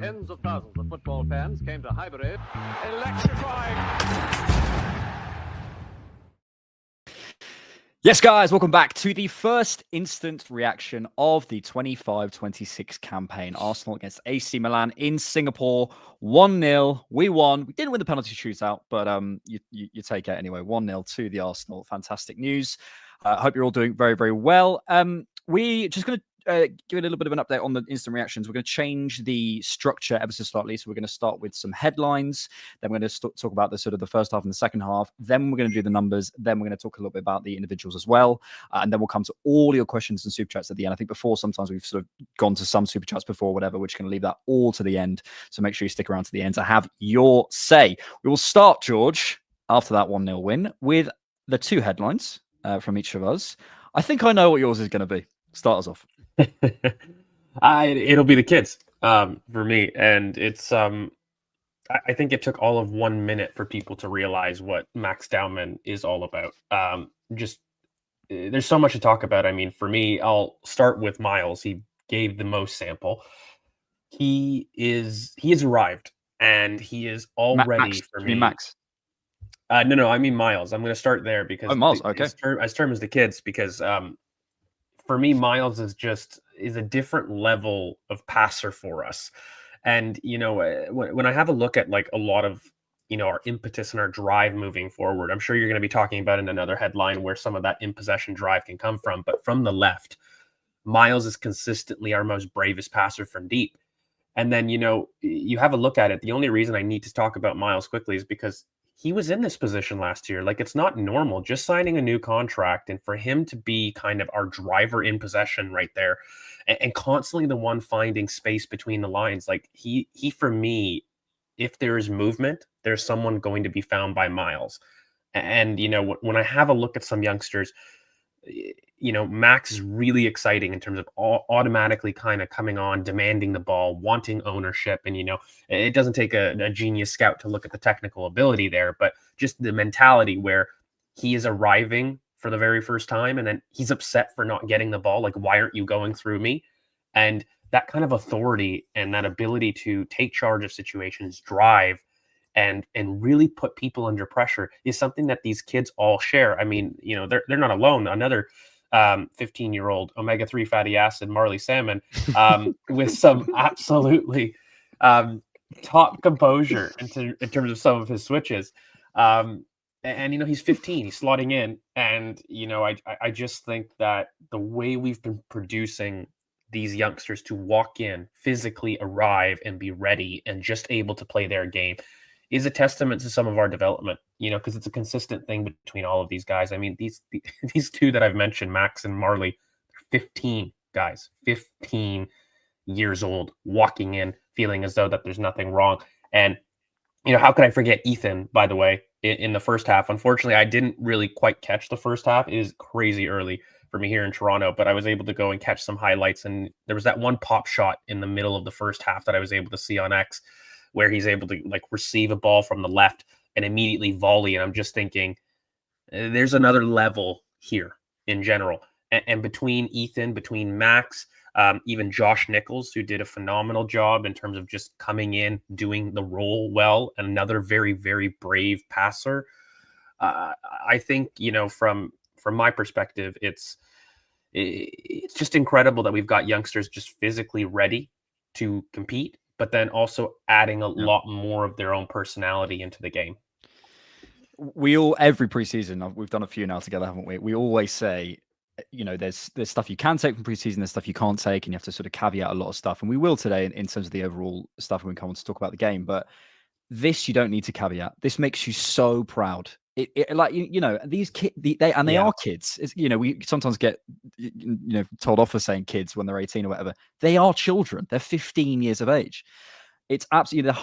Tens of thousands of football fans came to Highbury. Electrifying. Yes, guys, welcome back to the first instant reaction of the 25-26 campaign. Arsenal against AC Milan in Singapore, 1-0. We won. We didn't win the penalty shootout, but you take it anyway. 1-0 to the Arsenal. Fantastic news. I hope you're all doing very, very well. We're just going to give a little bit of an update on the instant reactions. We're going to change the structure ever so slightly. So we're going to start with some headlines. Then we're going to talk about the sort of the first half and the second half. Then we're going to do the numbers. Then we're going to talk a little bit about the individuals as well. And then we'll come to all your questions and super chats at the end. I think before sometimes we've sort of gone to some super chats before, whatever, which can leave that all to the end. So make sure you stick around to the end to have your say. We will start, George, after that 1-0 win with the two headlines from each of us. I think I know what yours is going to be. Start us off. It'll be the kids for me, and it's I think it took all of 1 minute for people to realize what Max Dowman is all about. There's so much to talk about. I mean, for me, I'll start with Miles. He gave the most sample. He has arrived, and he is all ready Max, for you me. mean Max? No, I mean Miles. I'm going to start there because Miles, okay. As term as the kids, because for me, Miles is a different level of passer for us. And, you know, when I have a look at like a lot of, you know, our impetus and our drive moving forward, I'm sure you're going to be talking about in another headline where some of that in possession drive can come from. But from the left, Miles is consistently our most bravest passer from deep. And then, you know, you have a look at it. The only reason I need to talk about Miles quickly is because he was in this position last year. Like, it's not normal just signing a new contract and for him to be kind of our driver in possession right there and constantly the one finding space between the lines. Like he for me, if there is movement, there's someone going to be found by Miles. And, you know, when I have a look at some youngsters, you know, Max is really exciting in terms of automatically kind of coming on, demanding the ball, wanting ownership. And, you know, it doesn't take a genius scout to look at the technical ability there, but just the mentality where he is arriving for the very first time and then he's upset for not getting the ball. Like, why aren't you going through me? And that kind of authority and that ability to take charge of situations, drive, and really put people under pressure is something that these kids all share. I mean, you know, they're not alone. Another 15-year-old omega-3 fatty acid Marley Salmon with some absolutely top composure in terms of some of his switches. And, you know, he's 15, he's slotting in. And, you know, I just think that the way we've been producing these youngsters to walk in, physically arrive and be ready and just able to play their game is a testament to some of our development, you know, because it's a consistent thing between all of these guys. I mean, these two that I've mentioned, Max and Marley, 15 guys, 15 years old, walking in, feeling as though that there's nothing wrong. And, you know, how could I forget Ethan, by the way, in the first half? Unfortunately, I didn't really quite catch the first half. It is crazy early for me here in Toronto, but I was able to go and catch some highlights. And there was that one pop shot in the middle of the first half that I was able to see on X, where he's able to like receive a ball from the left and immediately volley. And I'm just thinking, there's another level here in general. And between Ethan, between Max, even Josh Nichols, who did a phenomenal job in terms of just coming in, doing the role well, and another very, very brave passer. I think, you know, from my perspective, it's just incredible that we've got youngsters just physically ready to compete, but then also adding a lot more of their own personality into the game. We all, every preseason, we've done a few now together, haven't we? We always say, you know, there's stuff you can take from preseason, there's stuff you can't take, and you have to sort of caveat a lot of stuff. And we will today in terms of the overall stuff when we come on to talk about the game. But this, you don't need to caveat. This makes you so proud. It like, you know, these kids, they are kids. It's, you know, we sometimes get, you know, told off for saying kids when they're 18 or whatever. They are children. They're 15 years of age. It's absolutely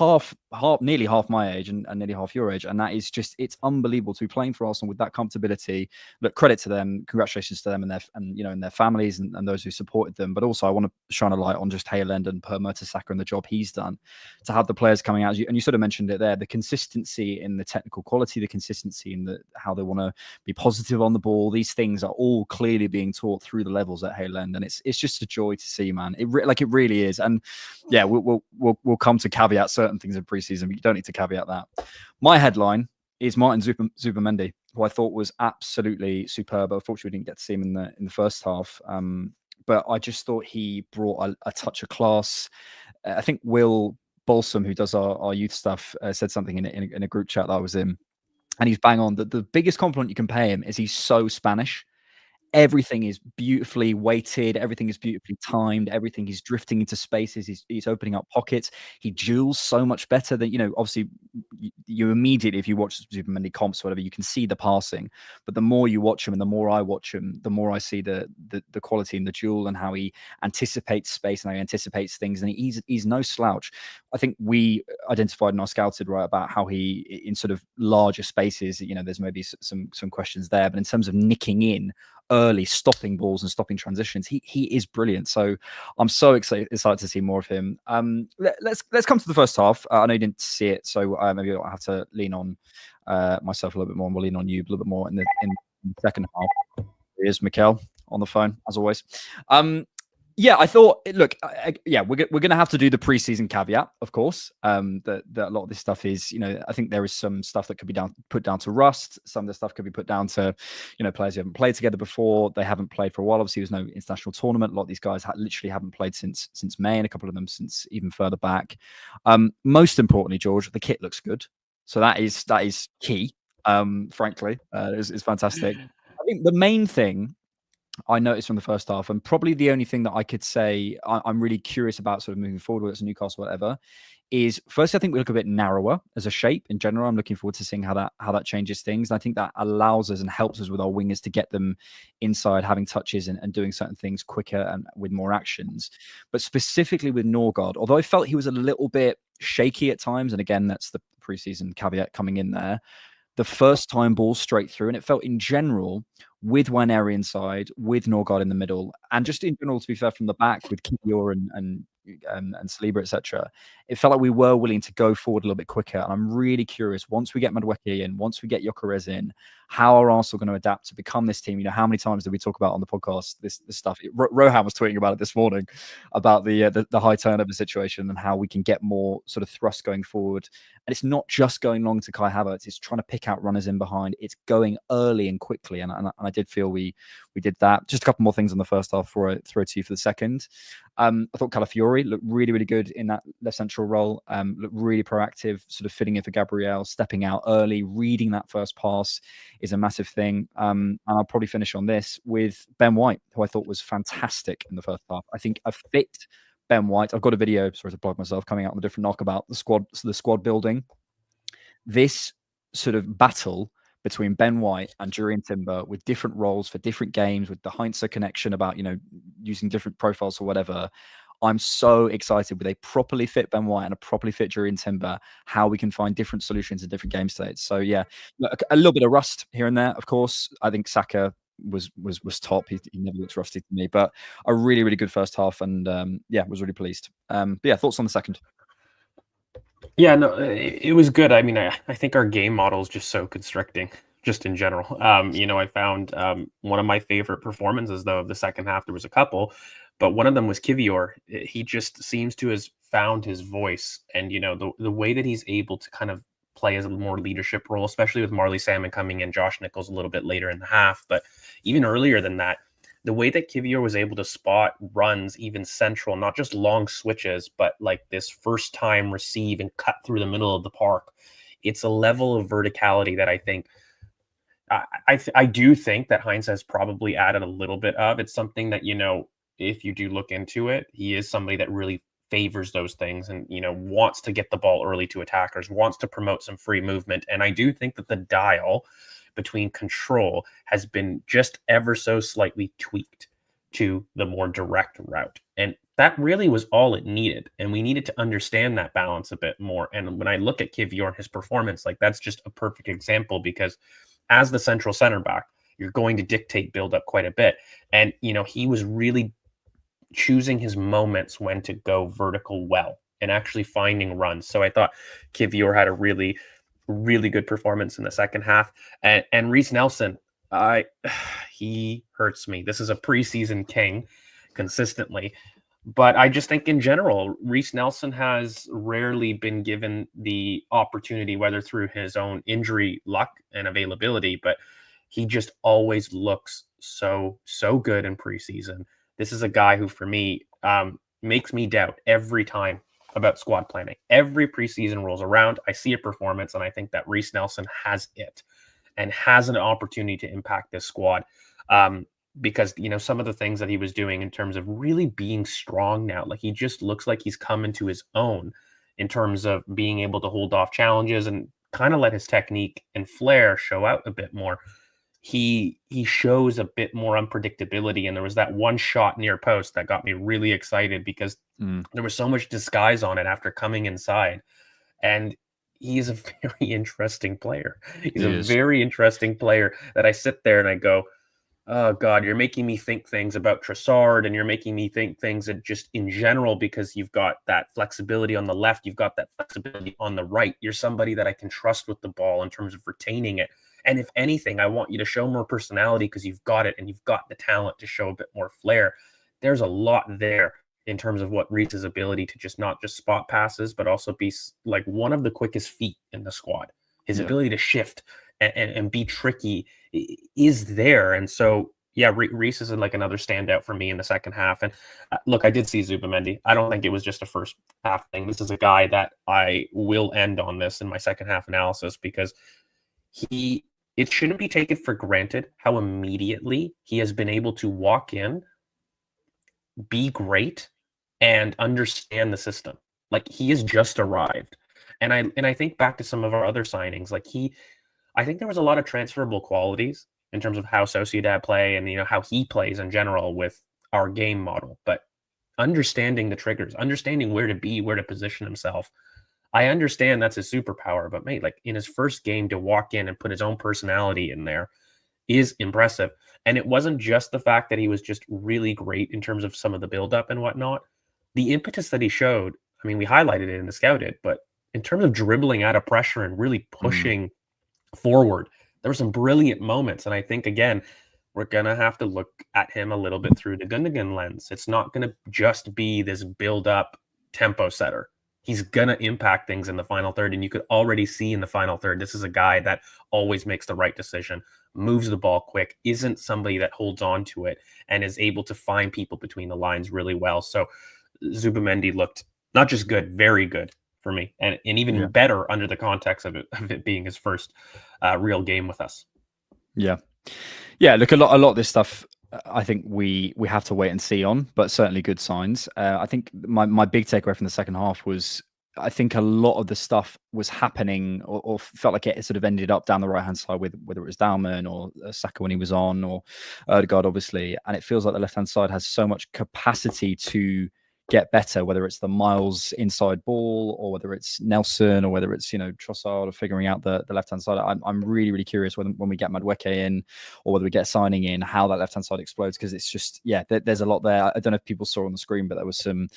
nearly half my age and nearly half your age. And that is just, it's unbelievable to be playing for Arsenal with that comfortability. Look, credit to them, congratulations to them and their families and those who supported them. But also I want to shine a light on just Haaland and Per Mertesacker and the job he's done to have the players coming out. And you sort of mentioned it there, the consistency in the technical quality, the consistency in how they want to be positive on the ball. These things are all clearly being taught through the levels at Haaland. And it's just a joy to see, man. It really is. And yeah, we'll come to caveat certain things in preseason, but you don't need to caveat that. My headline is Martin Zubimendi, who I thought was absolutely superb. Unfortunately, we didn't get to see him in the first half, but I just thought he brought a touch of class. I think Will Balsam, who does our youth stuff, said something in a group chat that I was in, and he's bang on. The biggest compliment you can pay him is he's so Spanish. Everything is beautifully weighted. Everything is beautifully timed. Everything is drifting into spaces. He's opening up pockets. He duels so much better than, obviously you immediately, if you watch Zubimendi comps or whatever, you can see the passing. But the more you watch him and the more I watch him, the more I see the quality in the duel and how he anticipates space and how he anticipates things. And he's no slouch. I think we identified and are scouted right about how he, in sort of larger spaces, there's maybe some questions there. But in terms of nicking in early, stopping balls and stopping transitions, he is brilliant. So I'm so excited to see more of him. Let's come to the first half. I know you didn't see it, so maybe I'll have to lean on myself a little bit more, and we'll lean on you a little bit more in the second half. Here's Mikel on the phone, as always. Yeah, I thought, look, we're going to have to do the preseason caveat, of course, that a lot of this stuff is, I think there is some stuff that could be put down to rust. Some of the stuff could be put down to, players who haven't played together before. They haven't played for a while. Obviously, there's no international tournament. A lot of these guys literally haven't played since May, and a couple of them since even further back. Most importantly, George, the kit looks good. So that is key, frankly. It's fantastic. I think the main thing I noticed from the first half, and probably the only thing that I could say I'm really curious about sort of moving forward, whether it's Newcastle, whatever, is first, I think we look a bit narrower as a shape in general. I'm looking forward to seeing how that changes things. And I think that allows us and helps us with our wingers to get them inside, having touches and doing certain things quicker and with more actions. But specifically with Norgard, although I felt he was a little bit shaky at times, and again, that's the preseason caveat coming in there, the first time ball straight through, and it felt in general with Waneri inside, with Norgard in the middle, and just in general, to be fair, from the back with Kiwior and Saliba, etc. It felt like we were willing to go forward a little bit quicker. And I'm really curious, once we get Madueke in, once we get Gyökeres in, how are Arsenal going to adapt to become this team? How many times did we talk about on the podcast this stuff? Rohan was tweeting about it this morning, about the high turnover situation and how we can get more sort of thrust going forward. And it's not just going long to Kai Havertz, it's trying to pick out runners in behind. It's going early and quickly. And I did feel we did that. Just a couple more things on the first half before I throw to you for the second. I thought Calafiori looked really, really good in that left central role. Looked really proactive, sort of fitting in for Gabriel, stepping out early, reading that first pass is a massive thing. And I'll probably finish on this with Ben White, who I thought was fantastic in the first half. I think a fit Ben White. I've got a video, sorry to plug myself, coming out on a different knock about the squad building. This sort of battle between Ben White and Jurrien Timber with different roles for different games, with the Heinze connection about, using different profiles or whatever. I'm so excited with a properly fit Ben White and a properly fit Jurrien Timber, how we can find different solutions in different game states. So yeah, a little bit of rust here and there, of course. I think Saka was top. He never looks rusty to me, but a really, really good first half, and was really pleased. But yeah, thoughts on the second? Yeah, no, it was good. I mean, I think our game model is just so constricting, just in general. I found one of my favorite performances, though, of the second half. There was a couple, but one of them was Kiwior. He just seems to have found his voice, and the way that he's able to kind of play as a more leadership role, especially with Marley Salmon coming in, Josh Nichols a little bit later in the half, but even earlier than that. The way that Kiwior was able to spot runs, even central, not just long switches, but like this first time receive and cut through the middle of the park. It's a level of verticality that I think, I do think that Heinze has probably added a little bit of. It's something that, if you do look into it, he is somebody that really favors those things and, wants to get the ball early to attackers, wants to promote some free movement. And I do think that the dial between control has been just ever so slightly tweaked to the more direct route. And that really was all it needed. And we needed to understand that balance a bit more. And when I look at Kivior and his performance, like that's just a perfect example, because as the central center back, you're going to dictate build up quite a bit. And, he was really choosing his moments when to go vertical well and actually finding runs. So I thought Kivior had a really, really good performance in the second half. And Reece Nelson, he hurts me. This is a preseason king consistently. But I just think in general, Reece Nelson has rarely been given the opportunity, whether through his own injury luck and availability, but he just always looks so good in preseason. This is a guy who, for me, makes me doubt every time about squad planning. Every preseason rolls around, I see a performance, and I think that Reece Nelson has it and has an opportunity to impact this squad. Because, some of the things that he was doing in terms of really being strong now, like he just looks like he's come into his own in terms of being able to hold off challenges and kind of let his technique and flair show out a bit more. He shows a bit more unpredictability. And there was that one shot near post that got me really excited because there was so much disguise on it after coming inside. And he's a very interesting player. He's a very interesting player that I sit there and I go, oh God, you're making me think things about Trossard, and you're making me think things that just in general, because you've got that flexibility on the left, you've got that flexibility on the right. You're somebody that I can trust with the ball in terms of retaining it. And if anything, I want you to show more personality because you've got it and you've got the talent to show a bit more flair. There's a lot there in terms of what Reece's ability to just not just spot passes, but also be like one of the quickest feet in the squad. His ability to shift and be tricky is there. And so, yeah, Reece is like another standout for me in the second half. And look, I did see Zubimendi. I don't think it was just a first half thing. This is a guy that I will end on this in my second half analysis, because it shouldn't be taken for granted how immediately he has been able to walk in, be great, and understand the system. Like, he has just arrived. And I think back to some of our other signings, like I think there was a lot of transferable qualities in terms of how Sociedad play and, how he plays in general with our game model. But understanding the triggers, understanding where to be, where to position himself, I understand that's his superpower. But mate, like in his first game to walk in and put his own personality in there is impressive. And it wasn't just the fact that he was just really great in terms of some of the buildup and whatnot. The impetus that he showed, I mean, we highlighted it in the Scouted, but in terms of dribbling out of pressure and really pushing forward, there were some brilliant moments. And I think, again, we're going to have to look at him a little bit through the Gundogan lens. It's not going to just be this build-up tempo setter. He's going to impact things in the final third. And you could already see in the final third, this is a guy that always makes the right decision, moves the ball quick, isn't somebody that holds on to it, and is able to find people between the lines really well. So Zubimendi looked not just good, very good for me, and even better under the context of it being his first real game with us. Yeah. Look, a lot of this stuff, I think we have to wait and see on, but certainly good signs. I think my big takeaway from the second half was, I think a lot of the stuff was happening or felt like it sort of ended up down the right hand side, with whether it was Dalman or Saka when he was on, or Odegaard, obviously. And it feels like the left hand side has so much capacity to get better, whether it's the Miles inside ball, or whether it's Nelson, or whether it's Trossard, or figuring out the left hand side. I'm really, really curious when we get Madueke in, or whether we get signing in, how that left hand side explodes, because it's just there's a lot there. I don't know if people saw on the screen, but there was some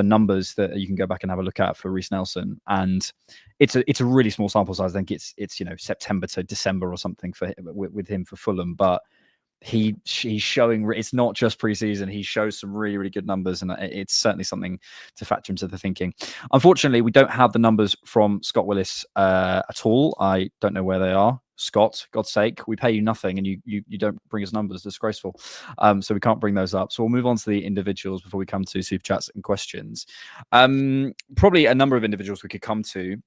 numbers that you can go back and have a look at for Reece Nelson, and it's a really small sample size. I think it's September to December or something with him for Fulham, but he's showing, it's not just preseason, he shows some really, really good numbers, and it's certainly something to factor into the thinking. Unfortunately, we don't have the numbers from Scott Willis at all. I don't know where they are. Scott, God's sake, we pay you nothing and you don't bring us numbers. Disgraceful. So we can't bring those up. So we'll move on to the individuals before we come to super chats and questions. Probably a number of individuals we could come to.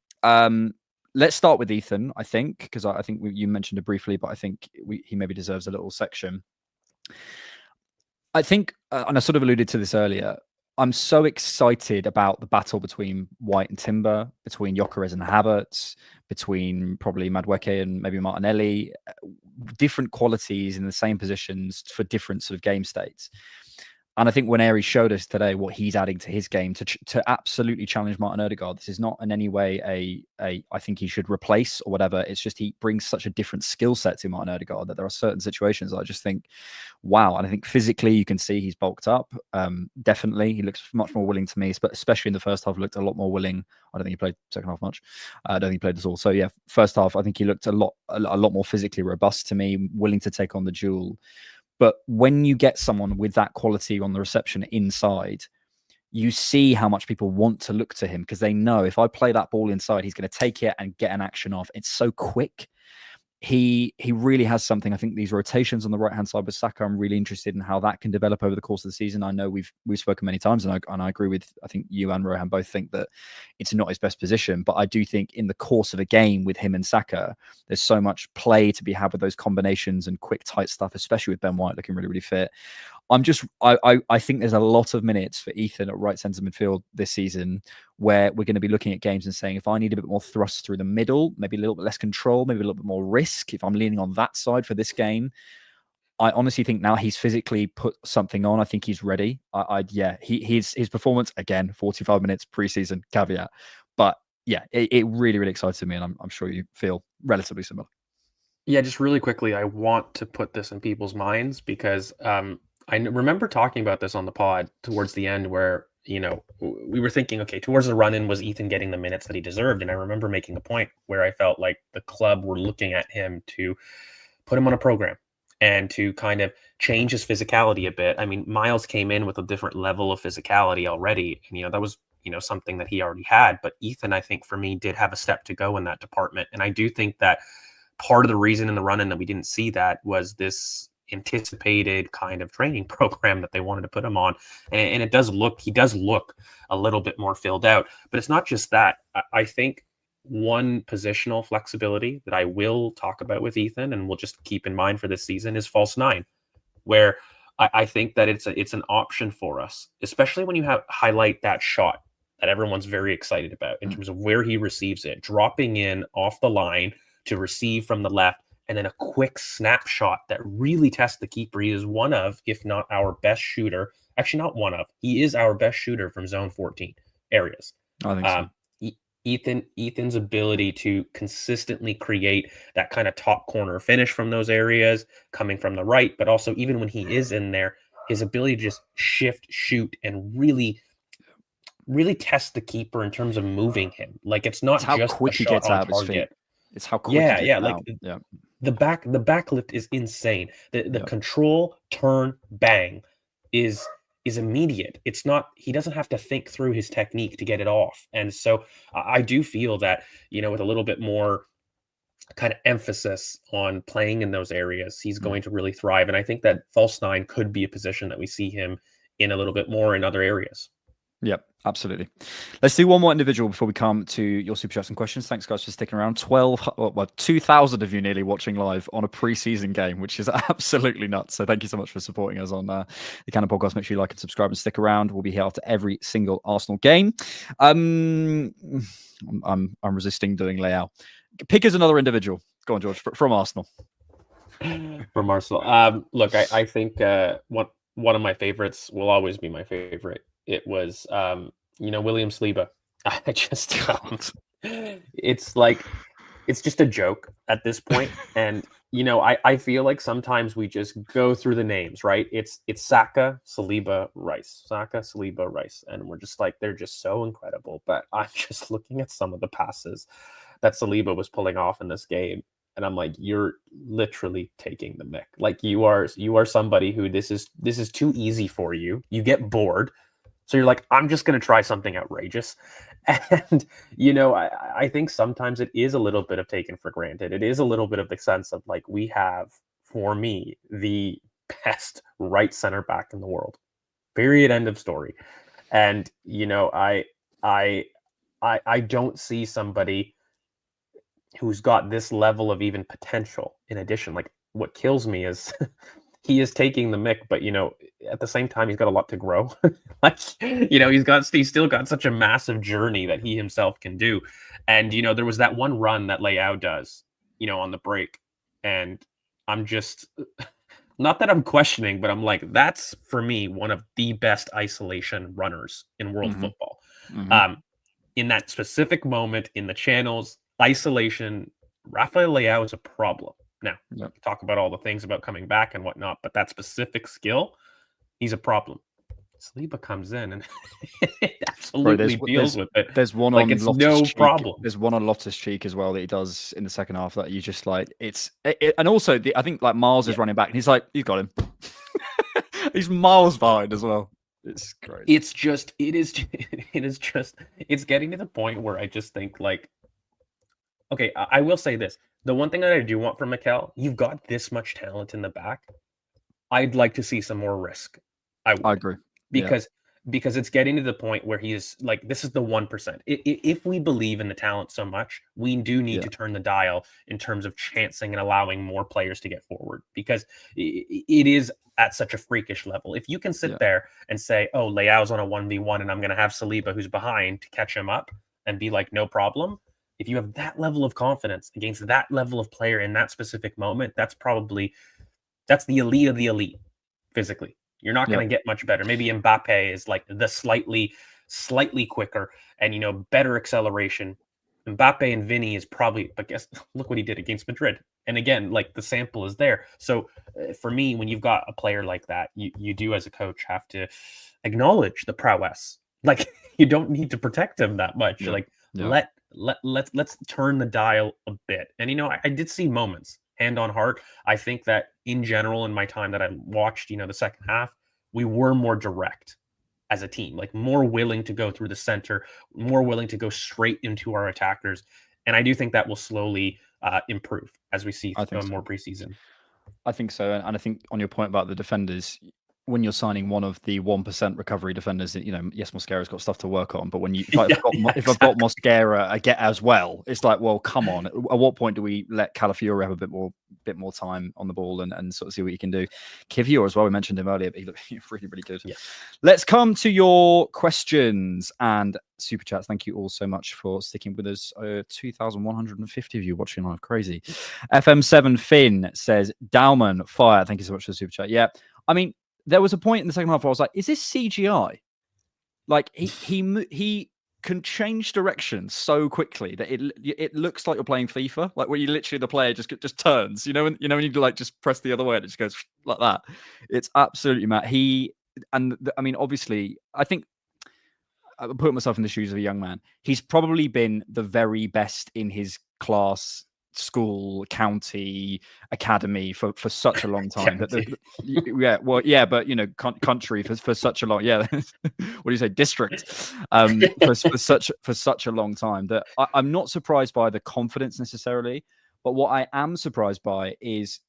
Let's start with Ethan, I think, because I think you mentioned it briefly, but I think he maybe deserves a little section. I think, and I sort of alluded to this earlier, I'm so excited about the battle between White and Timber, between Gyökeres and Havertz, between probably Madueke and maybe Martinelli, different qualities in the same positions for different sort of game states. And I think when Aries showed us today what he's adding to his game to absolutely challenge Martin Odegaard, this is not in any way I think he should replace or whatever. It's just he brings such a different skill set to Martin Odegaard that there are certain situations that I just think, wow. And I think physically you can see he's bulked up. Definitely, he looks much more willing to me, but especially in the first half, looked a lot more willing. I don't think he played second half much. I don't think he played at all. So yeah, first half, I think he looked a lot more physically robust to me, willing to take on the duel. But when you get someone with that quality on the reception inside, you see how much people want to look to him because they know if I play that ball inside, he's going to take it and get an action off. It's so quick. He really has something. I think these rotations on the right hand side with Saka, I'm really interested in how that can develop over the course of the season. I know we've spoken many times, and I agree with. I think you and Rohan both think that it's not his best position, but I do think in the course of a game with him and Saka, there's so much play to be had with those combinations and quick tight stuff, especially with Ben White looking really fit. I think there's a lot of minutes for Ethan at right centre midfield this season where we're going to be looking at games and saying, if I need a bit more thrust through the middle, maybe a little bit less control, maybe a little bit more risk, if I'm leaning on that side for this game, I honestly think now he's physically put something on. I think he's ready. His performance, again, 45 minutes preseason caveat. But yeah, it really excited me, and I'm sure you feel relatively similar. Yeah, just really quickly, I want to put this in people's minds because I remember talking about this on the pod towards the end where, we were thinking, okay, towards the run-in, was Ethan getting the minutes that he deserved? And I remember making a point where I felt like the club were looking at him to put him on a program and to kind of change his physicality a bit. I mean, Miles came in with a different level of physicality already. And, that was, something that he already had. But Ethan, I think for me, did have a step to go in that department. And I do think that part of the reason in the run-in that we didn't see that was this anticipated kind of training program that they wanted to put him on. And he does look a little bit more filled out, but it's not just that. I think one positional flexibility that I will talk about with Ethan and we'll just keep in mind for this season is false nine, where I think that it's an option for us, especially when you highlight that shot that everyone's very excited about in terms of where he receives it, dropping in off the line to receive from the left, and then a quick snapshot that really tests the keeper. He is one of, if not our best shooter. Actually, not one of. He is our best shooter from zone 14 areas. I think so. Ethan's ability to consistently create that kind of top corner finish from those areas, coming from the right, but also even when he is in there, his ability to just shift, shoot, and really test the keeper in terms of moving him. Like it's not how just quick a he shot gets on out of his target. feet. It's how quick he gets out. The backlift is insane. The control, turn, bang is immediate. It's not, he doesn't have to think through his technique to get it off. And so I do feel that, with a little bit more kind of emphasis on playing in those areas, he's going to really thrive. And I think that false nine could be a position that we see him in a little bit more in other areas. Yep, absolutely. Let's do one more individual before we come to your super chats and questions. Thanks, guys, for sticking around. 2,000 of you nearly watching live on a preseason game, which is absolutely nuts. So thank you so much for supporting us on the Cannon Podcast. Make sure you like and subscribe and stick around. We'll be here after every single Arsenal game. I'm resisting doing layout. Pick as another individual. Go on, George, from Arsenal. From Arsenal. Look, I think one of my favorites will always be my favorite. It was, William Saliba. I just, it's like, it's just a joke at this point. And, I feel like sometimes we just go through the names, right? It's Saka, Saliba, Rice. Saka, Saliba, Rice. And we're just like, they're just so incredible. But I'm just looking at some of the passes that Saliba was pulling off in this game. And I'm like, you're literally taking the mick. Like you are somebody who this is too easy for you. You get bored. So you're like, I'm just going to try something outrageous. And, I think sometimes it is a little bit of taken for granted. It is a little bit of the sense of like, we have, for me, the best right center back in the world. Period. End of story. And, I don't see somebody who's got this level of even potential in addition. Like what kills me is he is taking the mick, but at the same time, he's got a lot to grow. Like, he's still got such a massive journey that he himself can do. And, there was that one run that Leao does, on the break. And I'm just, not that I'm questioning, but I'm like, that's for me one of the best isolation runners in world Mm-hmm. football. Mm-hmm. In that specific moment in the channels, isolation, Rafael Leao is a problem. Now, Yep. talk about all the things about coming back and whatnot, but that specific skill, he's a problem. Saliba comes in and Bro, absolutely deals with it there's one like on it's Loftus no Cheek. problem. There's one on Loftus Cheek as well that he does in the second half that you just like. And also I think like Miles is Yeah. running back and he's like, you got him. He's miles behind as well. It's crazy. It is it's getting to the point where I just think like, okay, I will say this. The one thing that I do want from Mikel, you've got this much talent in the back. I'd like to see some more risk. I would. I agree. Because it's getting to the point where he is like, this is the 1%. If we believe in the talent so much, we do need to turn the dial in terms of chancing and allowing more players to get forward, because it is at such a freakish level. If you can sit there and say, oh, Leao's on a 1v1 and I'm going to have Saliba who's behind to catch him up and be like, no problem. If you have that level of confidence against that level of player in that specific moment, that's the elite of the elite physically. You're not going to get much better. Maybe Mbappe is like the slightly quicker and, better acceleration. Mbappe and Vinny is probably, but guess, look what he did against Madrid. And again, like the sample is there. So for me, when you've got a player like that, you do as a coach have to acknowledge the prowess. Like you don't need to protect him that much. Like let's turn the dial a bit. And I did see moments, hand on heart. I think that in general, in my time that I watched, the second half, we were more direct as a team, like more willing to go through the center, more willing to go straight into our attackers. And I do think that will slowly improve as we see more preseason. I think so. And I think on your point about the defenders, when you're signing one of the 1% recovery defenders, yes, Mosquera's got stuff to work on, but when if I've got Mosquera get as well, it's like, well, come on. At what point do we let Calafiori have a bit more time on the ball and sort of see what he can do? Kivior as well, we mentioned him earlier, but he looked really, really good. Yeah. Let's come to your questions and super chats. Thank you all so much for sticking with us. 2,150 of you watching live. Crazy. FM7 Finn says, Dowman, fire. Thank you so much for the super chat. Yeah. I mean, there was a point in the second half where I was like, is this CGI? Like he can change direction so quickly that it looks like you're playing FIFA, like where you literally the player just turns, when you like just press the other way and it just goes like that. It's absolutely mad. I mean, obviously, I think I put myself in the shoes of a young man. He's probably been the very best in his class, school, county, academy for such a long time. But country for such a long what do you say, district for such a long time that I'm not surprised by the confidence necessarily, but what I am surprised by is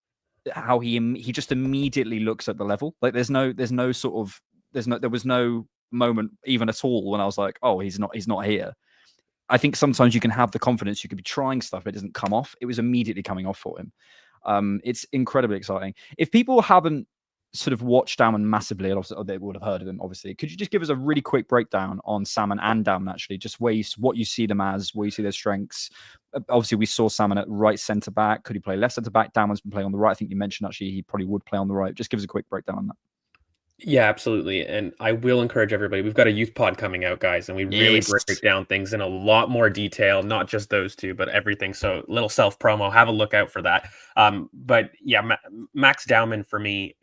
how he just immediately looks at the level. Like there was no moment even at all when I was like, oh, he's not here. I think sometimes you can have the confidence, you could be trying stuff, but it doesn't come off. It was immediately coming off for him. It's incredibly exciting. If people haven't sort of watched Damon massively, or they would have heard of him, obviously, could you just give us a really quick breakdown on Salmon and Damon, actually, just what you see them as, where you see their strengths? Obviously, we saw Salmon at right centre back. Could he play left centre back? Damon's been playing on the right. I think you mentioned actually he probably would play on the right. Just give us a quick breakdown on that. Yeah, absolutely. And I will encourage everybody. We've got a youth pod coming out, guys, and we really break down things in a lot more detail, not just those two, but everything. So little self-promo, have a look out for that. But yeah, Max Dowman for me,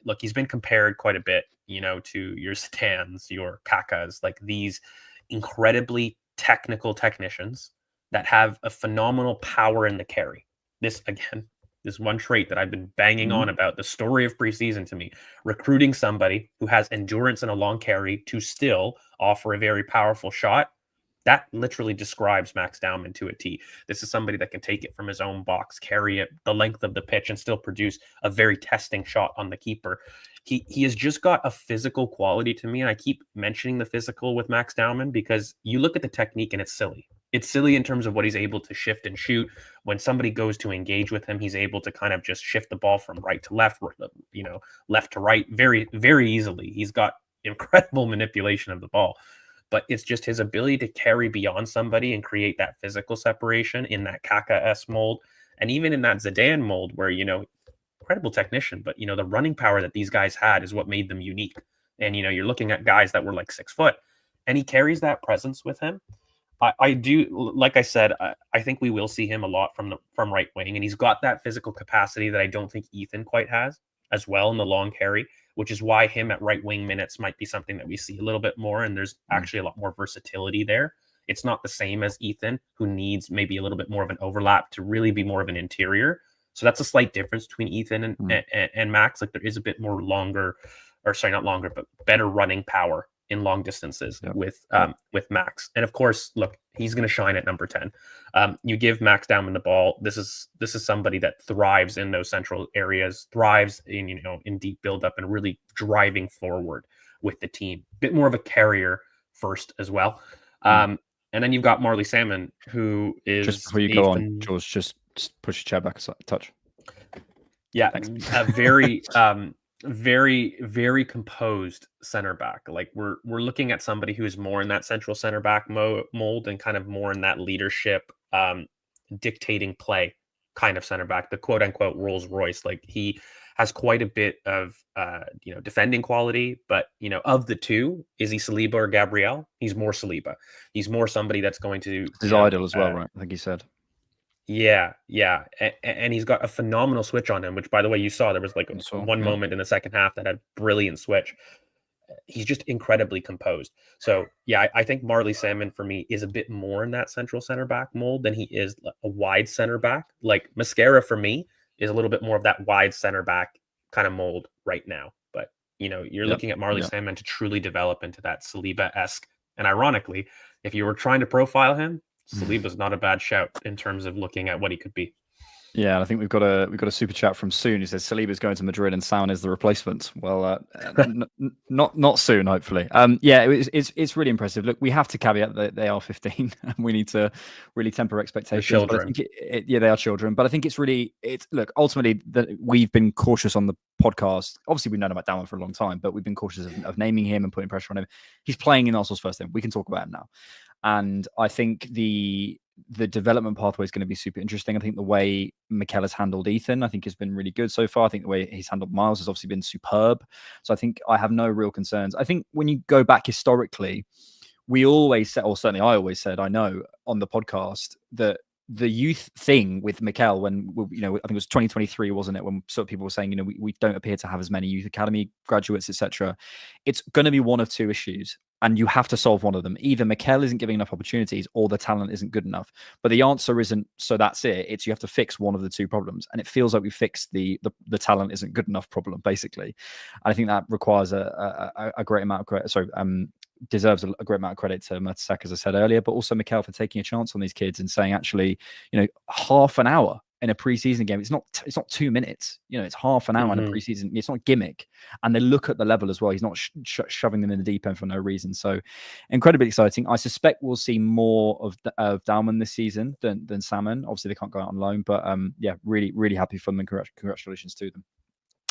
look, he's been compared quite a bit, to your Zidans, your Kakas, like these incredibly technical technicians that have a phenomenal power in the carry. This, again, this one trait that I've been banging on about, the story of preseason to me, recruiting somebody who has endurance and a long carry to still offer a very powerful shot. That literally describes Max Dowman to a T. This is somebody that can take it from his own box, carry it the length of the pitch, and still produce a very testing shot on the keeper. He has just got a physical quality to me, and I keep mentioning the physical with Max Dowman because you look at the technique and it's silly. It's silly in terms of what he's able to shift and shoot. When somebody goes to engage with him, he's able to kind of just shift the ball from right to left, left to right very, very easily. He's got incredible manipulation of the ball. But it's just his ability to carry beyond somebody and create that physical separation in that Kaka-esque mold. And even in that Zidane mold where, incredible technician, but the running power that these guys had is what made them unique. And you're looking at guys that were like 6 foot, and he carries that presence with him. I do, like I said, I think we will see him a lot from right wing, and he's got that physical capacity that I don't think Ethan quite has as well in the long carry, which is why him at right wing minutes might be something that we see a little bit more, and there's actually a lot more versatility there. It's not the same as Ethan, who needs maybe a little bit more of an overlap to really be more of an interior. So that's a slight difference between Ethan and Max. Like there is a bit more longer, or sorry, not longer, but better running power in long distances with Max. And of course, look, he's going to shine at number 10. You give Max Dowman the ball. This is somebody that thrives in those central areas, thrives in in deep buildup and really driving forward with the team. Bit more of a carrier first as well. And then you've got Marley Salmon, who is just before you go on, George, just push your chair back a touch. Yeah, a very very, very composed center back. Like we're looking at somebody who is more in that central center back mold and kind of more in that leadership, dictating play kind of center back, the quote unquote Rolls Royce. Like he has quite a bit of defending quality, but of the two, is he Saliba or Gabriel? He's more Saliba. He's more somebody that's going to his idol as well, right? I think he said. Yeah. And he's got a phenomenal switch on him, which, by the way, you saw there was like one moment in the second half that had brilliant switch. He's just incredibly composed. So, yeah, I think Marley Salmon for me is a bit more in that central center back mold than he is a wide center back. Like Mascara for me is a little bit more of that wide center back kind of mold right now. But, you're looking at Marley Salmon to truly develop into that Saliba-esque. And ironically, if you were trying to profile him, Saliba's not a bad shout in terms of looking at what he could be. Yeah, I think we've got a super chat from Soon who says Saliba's going to Madrid and Salmon is the replacement. Well, not soon, hopefully. It's really impressive. Look, we have to caveat that they are 15, and we need to really temper expectations. Children. But I think they are children. But I think look, ultimately that we've been cautious on the podcast. Obviously, we've known about Dalman for a long time, but we've been cautious of naming him and putting pressure on him. He's playing in Arsenal's first team. We can talk about him now. And I think the development pathway is going to be super interesting. I think the way Mikel has handled Ethan, I think has been really good so far. I think the way he's handled Miles has obviously been superb. So I think I have no real concerns. I think when you go back historically, we always said, or certainly I always said, I know on the podcast, that the youth thing with Mikel, when I think it was 2023, wasn't it? When sort of people were saying, we don't appear to have as many youth academy graduates, etc. It's going to be one of two issues. And you have to solve one of them. Either Mikel isn't giving enough opportunities or the talent isn't good enough. But the answer isn't, so that's it. It's you have to fix one of the two problems. And it feels like we fixed the talent isn't good enough problem, basically. And I think that requires a great amount of credit. Deserves a great amount of credit to Mertesacker, as I said earlier, but also Mikel for taking a chance on these kids and saying, actually, half an hour in a preseason game. It's not 2 minutes. It's half an hour in a preseason. It's not gimmick. And they look at the level as well. He's not shoving them in the deep end for no reason. So incredibly exciting. I suspect we'll see more of Dalman this season than Salmon. Obviously, they can't go out on loan, but really, really happy for them and congratulations to them.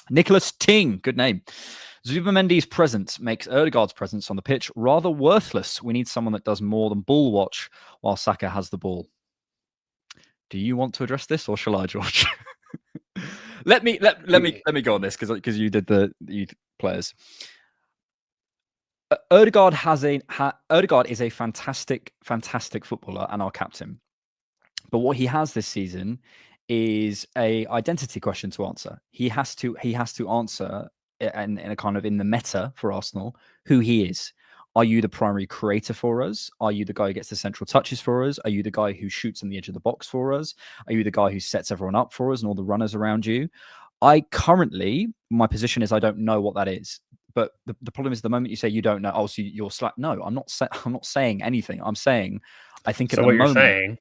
Nicholas Ting, good name. Zubamendi's presence makes Ødegaard's presence on the pitch rather worthless. We need someone that does more than ball watch while Saka has the ball. Do you want to address this, or shall I, George? let me go on this because you did the youth players. Ødegaard is a fantastic footballer and our captain. But what he has this season is a identity question to answer. He has to answer in a kind of in the meta for Arsenal who he is. Are you the primary creator for us? Are you the guy who gets the central touches for us? Are you the guy who shoots on the edge of the box for us? Are you the guy who sets everyone up for us and all the runners around you? My position is I don't know what that is. But the problem is the moment you say you don't know, oh, so you're slack. No, I'm not saying anything. I'm saying I think at the moment, you're saying.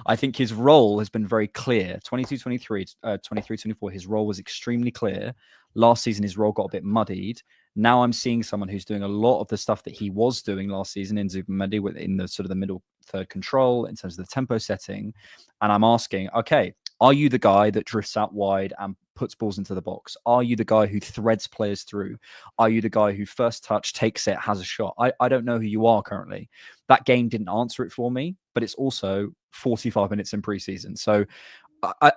I think his role has been very clear. 23-24, his role was extremely clear. Last season, his role got a bit muddied. Now I'm seeing someone who's doing a lot of the stuff that he was doing last season in Zubamendi, in the sort of the middle third control in terms of the tempo setting. And I'm asking, okay, are you the guy that drifts out wide and puts balls into the box? Are you the guy who threads players through? Are you the guy who first touch, takes it, has a shot? I don't know who you are currently. That game didn't answer it for me, but it's also 45 minutes in preseason. So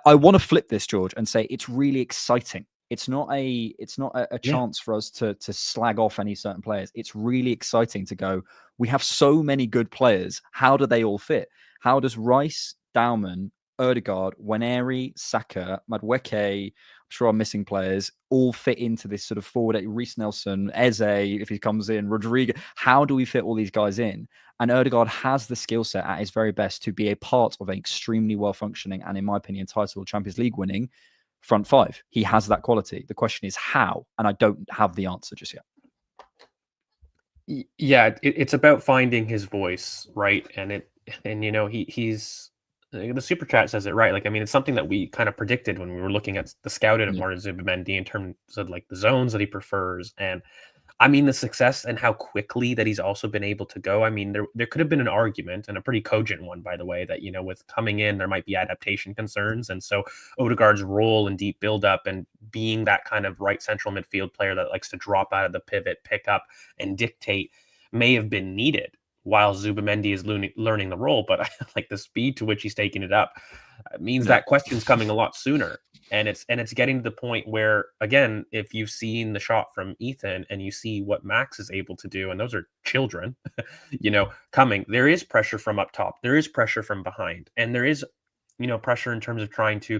I want to flip this, George, and say it's really exciting. It's not a chance for us to slag off any certain players. It's really exciting to go, we have so many good players. How do they all fit? How does Rice, Dauman, Ødegaard, Waneri, Saka, Madueke, I'm sure I'm missing players, all fit into this sort of forward? Reece Nelson, Eze, if he comes in, Rodrigo. How do we fit all these guys in? And Ødegaard has the skill set at his very best to be a part of an extremely well-functioning and, in my opinion, title Champions League winning front five. He has that quality. The question is how, and I don't have the answer just yet. Yeah, it's about finding his voice, right? And he's the super chat says it right. Like, I mean, it's something that we kind of predicted when we were looking at the scouted of Martin Zubimendi in terms of like the zones that he prefers. And I mean, the success and how quickly that he's also been able to go. I mean, there could have been an argument, and a pretty cogent one, by the way, that, with coming in, there might be adaptation concerns. And so Ødegaard's role in deep buildup and being that kind of right central midfield player that likes to drop out of the pivot, pick up, and dictate may have been needed while Zubimendi is learning the role. But like the speed to which he's taking it up means that question's coming a lot sooner. And it's getting to the point where, again, if you've seen the shot from Ethan and you see what Max is able to do, and those are children, coming, there is pressure from up top. There is pressure from behind. And there is, pressure in terms of trying to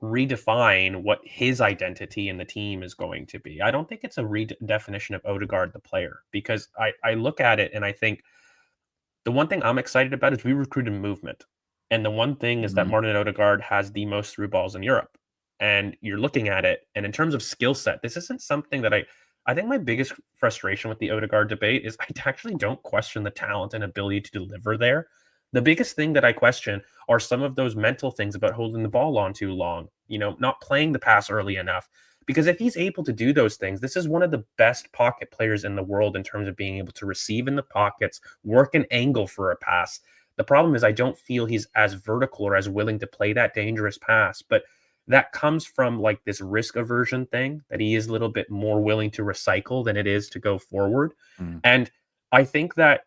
redefine what his identity in the team is going to be. I don't think it's a redefinition of Ødegaard, the player, because I look at it and I think the one thing I'm excited about is we recruited movement. And the one thing is that Martin Ødegaard has the most through balls in Europe. And you're looking at it, and in terms of skill set, this isn't something that I think my biggest frustration with the Ødegaard debate is I actually don't question the talent and ability to deliver there. The biggest thing that I question are some of those mental things about holding the ball on too long, not playing the pass early enough. Because if he's able to do those things, this is one of the best pocket players in the world in terms of being able to receive in the pockets, work an angle for a pass. The problem is I don't feel he's as vertical or as willing to play that dangerous pass, but that comes from like this risk aversion thing that he is a little bit more willing to recycle than it is to go forward. And I think that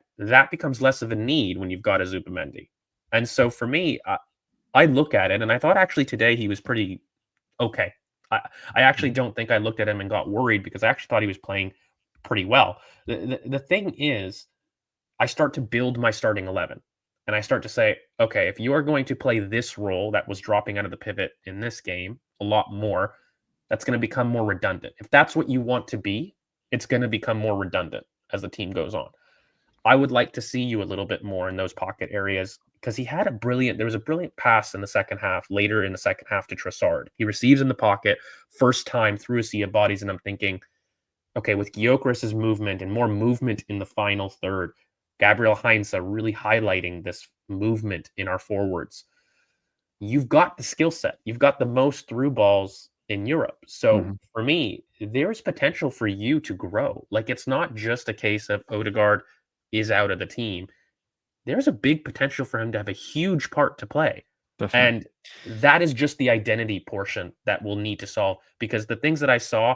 becomes less of a need when you've got a Zubimendi. And so for me, I look at it and I thought actually today he was pretty okay. I actually don't think I looked at him and got worried because I actually thought he was playing pretty well. The thing is, I start to build my starting 11. And I start to say, okay, if you are going to play this role that was dropping out of the pivot in this game a lot more, that's going to become more redundant. If that's what you want to be, it's going to become more redundant as the team goes on. I would like to see you a little bit more in those pocket areas because there was a brilliant pass in the second half, later in the second half to Trossard. He receives in the pocket, first time through a sea of bodies, and I'm thinking, okay, with Gyökeres's movement and more movement in the final third, Gabriel Heinze really highlighting this movement in our forwards. You've got the skill set. You've got the most through balls in Europe. So for me, there's potential for you to grow. Like, it's not just a case of Ødegaard is out of the team. There's a big potential for him to have a huge part to play. Definitely. And that is just the identity portion that we'll need to solve, because the things that I saw,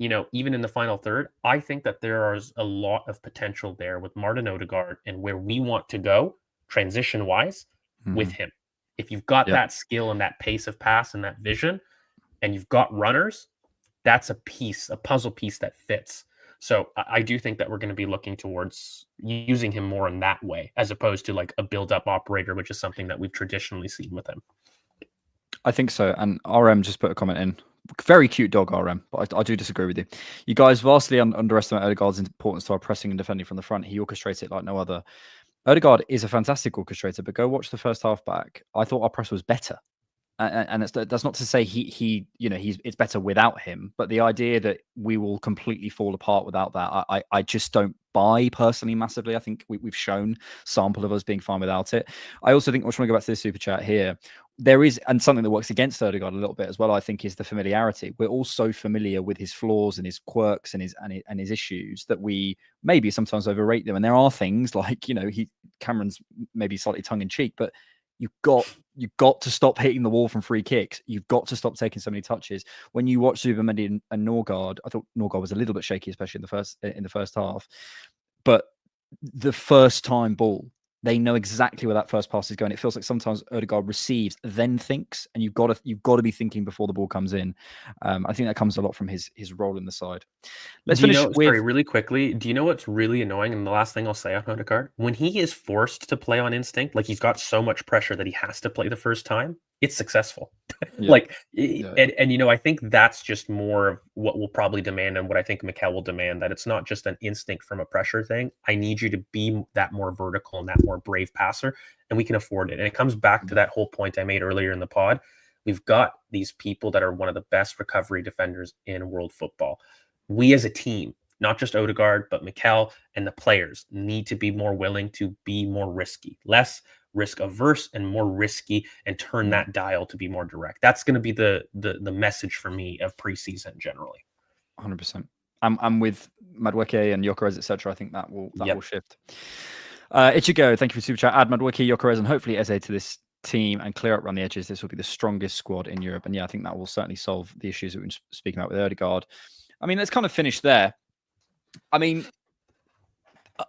even in the final third, I think that there is a lot of potential there with Martin Ødegaard and where we want to go transition-wise with him. If you've got that skill and that pace of pass and that vision, and you've got runners, that's a puzzle piece that fits. So I do think that we're going to be looking towards using him more in that way, as opposed to like a build-up operator, which is something that we've traditionally seen with him. I think so. And RM just put a comment in. Very cute dog, RM, but I do disagree with you. You guys vastly underestimate Ødegaard's importance to our pressing and defending from the front. He orchestrates it like no other. Ødegaard is a fantastic orchestrator, but go watch the first half back. I thought our press was better. And that's not to say it's better without him, but the idea that we will completely fall apart without that, I just don't buy personally massively. I think we've shown sample of us being fine without it. I also think, I just want to go back to this super chat here. There is, and something that works against Ødegaard a little bit as well, I think, is the familiarity. We're all so familiar with his flaws and his quirks and his issues that we maybe sometimes overrate them. And there are things like, Cameron's maybe slightly tongue in cheek, but you've got to stop hitting the wall from free kicks. You've got to stop taking so many touches. When you watch Zubimendi and Norgard, I thought Norgard was a little bit shaky, especially in the first half. But the first time ball, They know exactly where that first pass is going. It feels like sometimes Odegaard receives, then thinks, and you've got to be thinking before the ball comes in. I think that comes a lot from his role in the side. Let's finish with. Sorry, really quickly. Do you know what's really annoying? And the last thing I'll say on Odegaard, when he is forced to play on instinct, like he's got so much pressure that he has to play the first time, it's successful. Yeah. Like, Yeah. and I think that's just more of what we'll probably demand, and what I think Mikel will demand, that it's not just an instinct from a pressure thing. I need you to be that more vertical and that more brave passer, and we can afford it. And it comes back to that whole point I made earlier in the pod. We've got these people that are one of the best recovery defenders in world football. We as a team, not just Odegaard, but Mikel and the players, need to be more willing to be more risky, less risk averse and more risky, and turn that dial to be more direct. That's going to be the message for me of preseason generally. 100%. I'm with Madueke and Gyökeres, etc. I think that will shift. Ichigo, thank you for super chat. Add Madueke, Gyökeres, and hopefully Eze to this team and clear up around the edges. This will be the strongest squad in Europe. And yeah, I think that will certainly solve the issues that we've been speaking about with Odegaard. I mean, let's kind of finish there. I mean,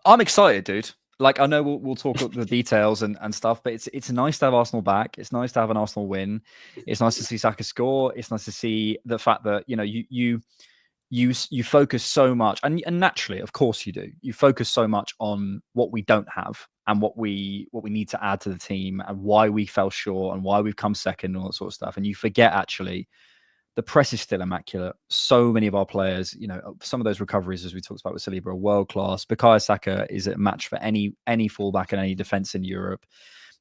I'm excited, dude. Like, I know we'll talk about the details and stuff, but it's nice to have Arsenal back. It's nice to have an Arsenal win. It's nice to see Saka score. It's nice to see the fact that, you know, you focus so much, and naturally, of course you do. You focus so much on what we don't have and what we need to add to the team and why we fell short and why we've come second and all that sort of stuff. And you forget actually the press is still immaculate. So many of our players, you know, some of those recoveries, as we talked about with Saliba, are world class. Bukayo Saka is a match for any fullback and any defense in Europe.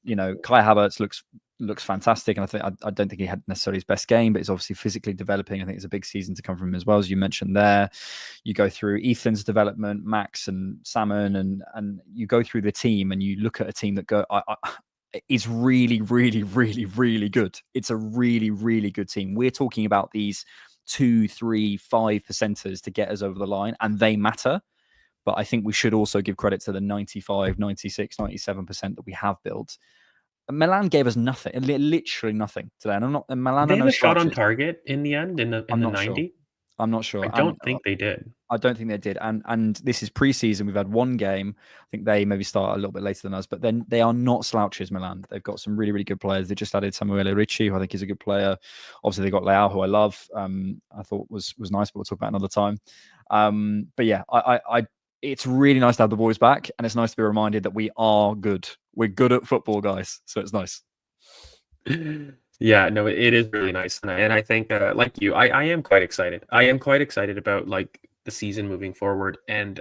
You know, Kai Havertz looks fantastic, and I don't think he had necessarily his best game, but he's obviously physically developing. I think it's a big season to come from him as well, as you mentioned there. You go through Ethan's development, Max and Salmon, and you go through the team, and you look at a team that is really, really, really, really good. It's a really, really good team. We're talking about these 2, 3, 5 percenters to get us over the line, and they matter. But I think we should also give credit to the 95, 96, 97% that we have built. Milan gave us nothing, literally nothing today. And I'm not. Milan. They had a shot on target in the end in the 90. Sure. I'm not sure. I don't think they did. I don't think they did. And this is preseason. We've had one game. I think they maybe start a little bit later than us, but then they are not slouches, Milan. They've got some really, really good players. They just added Samuele Ricci, who I think is a good player. Obviously, they got Leao, who I love. I thought was nice, but we'll talk about another time. But yeah, it's really nice to have the boys back, and it's nice to be reminded that we are good. We're good at football, guys. So it's nice. Yeah, no, it is really nice, and I think, like you, I am quite excited. I am quite excited about like the season moving forward, and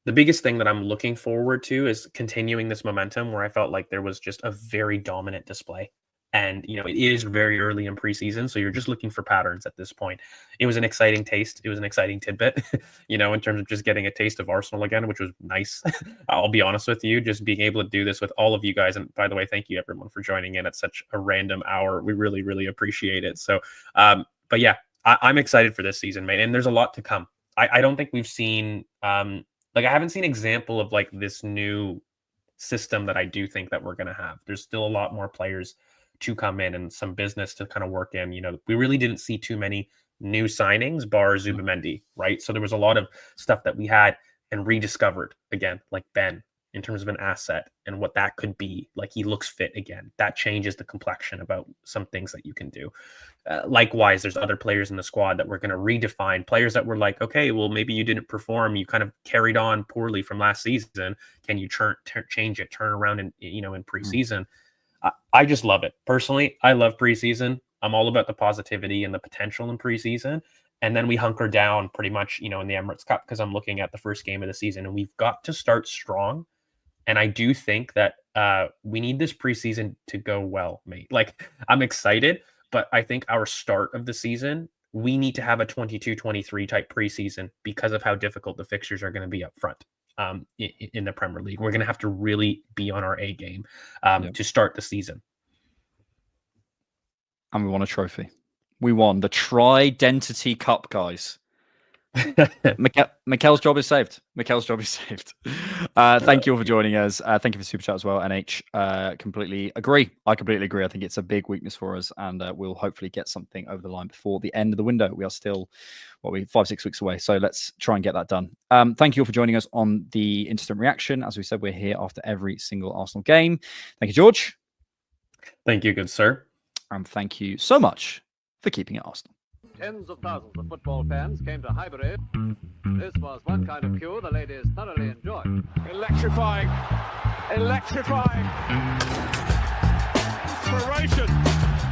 the biggest thing that I'm looking forward to is continuing this momentum where I felt like there was just a very dominant display. And, you know, it is very early in preseason, so you're just looking for patterns at this point. It was an exciting taste. It was an exciting tidbit, you know, in terms of just getting a taste of Arsenal again, which was nice. I'll be honest with you, just being able to do this with all of you guys. And by the way, thank you everyone for joining in at such a random hour. We really, really appreciate it. So, but yeah, I'm excited for this season, mate. And there's a lot to come. I don't think we've seen, like, I haven't seen an example of like this new system that I do think that we're going to have. There's still a lot more players to come in and some business to kind of work in. You know, we really didn't see too many new signings bar Zubimendi, right? So there was a lot of stuff that we had and rediscovered again, like Ben, in terms of an asset and what that could be. Like, he looks fit again. That changes the complexion about some things that you can do. Likewise, there's other players in the squad that we're going to redefine, players that were like, okay, well, maybe you didn't perform. You kind of carried on poorly from last season. Can you change it, turn around in preseason? I just love it. Personally, I love preseason. I'm all about the positivity and the potential in preseason. And then we hunker down pretty much, you know, in the Emirates Cup, because I'm looking at the first game of the season, and we've got to start strong. And I do think that we need this preseason to go well, mate. Like, I'm excited, but I think our start of the season, we need to have a 22-23 type preseason because of how difficult the fixtures are going to be up front. In the Premier League, we're going to have to really be on our A game to start the season. And we won a trophy. We won the Tri-Dentity Cup, guys. Mikel's job is saved. Mikel's job is saved. Thank you all for joining us. Thank you for super chat as well. NH, completely agree. I completely agree. I think it's a big weakness for us, and we'll hopefully get something over the line before the end of the window. We are still 5-6 weeks away, so let's try and get that done. Thank you all for joining us on the instant reaction. As we said, we're here after every single Arsenal game. Thank you, George. Thank you, good sir. And thank you so much for keeping it Arsenal. Tens of thousands of football fans came to Highbury. This was one kind of queue the ladies thoroughly enjoyed. Electrifying. Electrifying. Inspiration.